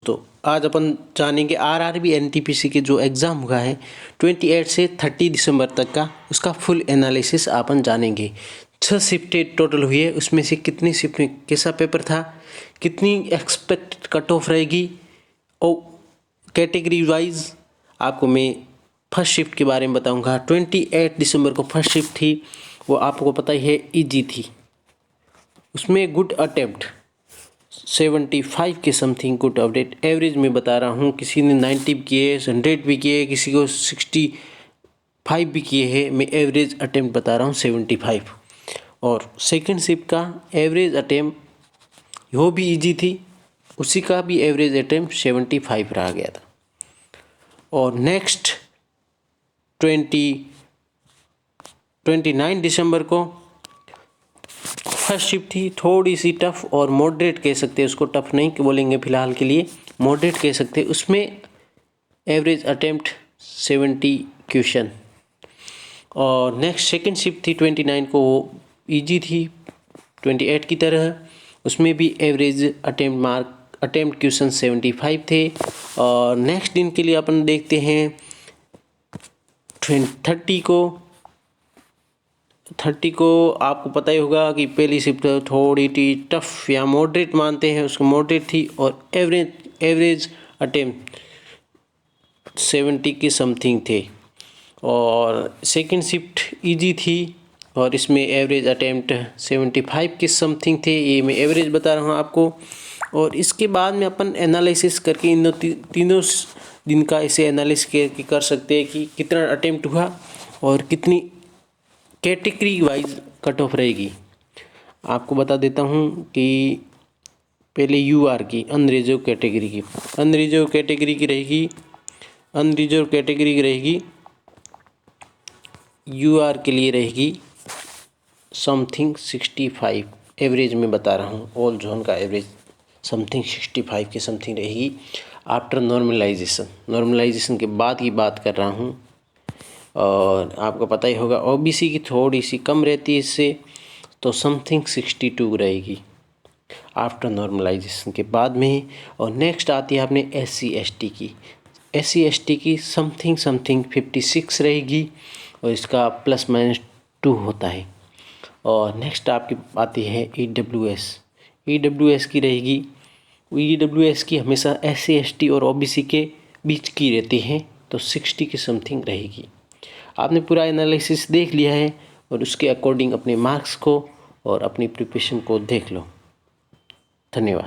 दोस्तों, आज अपन जानेंगे आरआरबी एनटीपीसी के जो एग्ज़ाम हुआ है 28 से 30 दिसंबर तक का, उसका फुल एनालिसिस अपन जानेंगे। 6 शिफ्टें टोटल हुई है, उसमें से कितनी शिफ्ट में कैसा पेपर था, कितनी एक्सपेक्टेड कट ऑफ रहेगी और कैटेगरी वाइज आपको मैं फर्स्ट शिफ्ट के बारे में बताऊंगा। 28 दिसंबर को फर्स्ट शिफ्ट थी, वो आपको पता ही है ईजी थी। उसमें गुड अटेम्प्ट 75 के समथिंग गुड अपडेट एवरेज में बता रहा हूँ। किसी ने 90 भी किए, 100 भी किए, किसी को 65 भी किए हैं। मैं एवरेज अटेम्प्ट बता रहा हूँ 75। और सेकंड शिफ्ट का एवरेज अटेम्प्ट वो भी इजी थी, उसी का भी एवरेज अटेम्प्ट 75 रहा गया था। और नेक्स्ट 29 दिसंबर को फर्स्ट शिफ्ट थी, थोड़ी सी टफ और मॉडरेट कह सकते हैं उसको, टफ नहीं बोलेंगे फिलहाल के लिए, मॉडरेट कह सकते हैं। उसमें एवरेज अटेम्प्ट 70 क्वेश्चन। और नेक्स्ट सेकंड शिफ्ट थी 29 को, वो ईजी थी 28 की तरह, उसमें भी एवरेज अटेम्प्ट क्वेश्चन 75 थे। और नेक्स्ट दिन के लिए अपन देखते हैं 30 को आपको पता ही होगा कि पहली शिफ्ट थोड़ी सी टफ या मॉडरेट मानते हैं उसको, मॉडरेट थी। और एवरेज अटेम्प्ट 70 के समथिंग थे। और सेकंड शिफ्ट इजी थी और इसमें एवरेज अटेम्प्ट 75 के समथिंग थे। ये मैं एवरेज बता रहा हूँ आपको। और इसके बाद में अपन एनालिसिस करके इन तीनों दिन का इसे एनालिसिस कर सकते हैं कि कितना अटेम्प्ट हुआ और कितनी कैटेगरी वाइज कट ऑफ रहेगी। आपको बता देता हूँ कि पहले यूआर की अनरिजर्व कैटेगरी की, अनरिजर्व कैटेगरी की रहेगी यूआर के लिए रहेगी समथिंग 65। एवरेज में बता रहा हूँ, ऑल जोन का एवरेज समथिंग 65 के समथिंग रहेगी आफ्टर नॉर्मलाइजेशन के बाद की बात कर रहा हूँ। और आपको पता ही होगा ओबीसी की थोड़ी सी कम रहती है इससे, तो समथिंग 62 रहेगी आफ्टर नॉर्मलाइजेशन के बाद में। और नेक्स्ट आती है आपने एससी एसटी की समथिंग 56 रहेगी और इसका +- 2 होता है। और नेक्स्ट आपकी आती है ईडब्ल्यूएस की रहेगी। ईडब्ल्यूएस की हमेशा एससी एसटी और ओबीसी के बीच की रहती है, तो 60 के समथिंग रहेगी। आपने पूरा एनालिसिस देख लिया है और उसके अकॉर्डिंग अपने मार्क्स को और अपनी प्रिपरेशन को देख लो। धन्यवाद।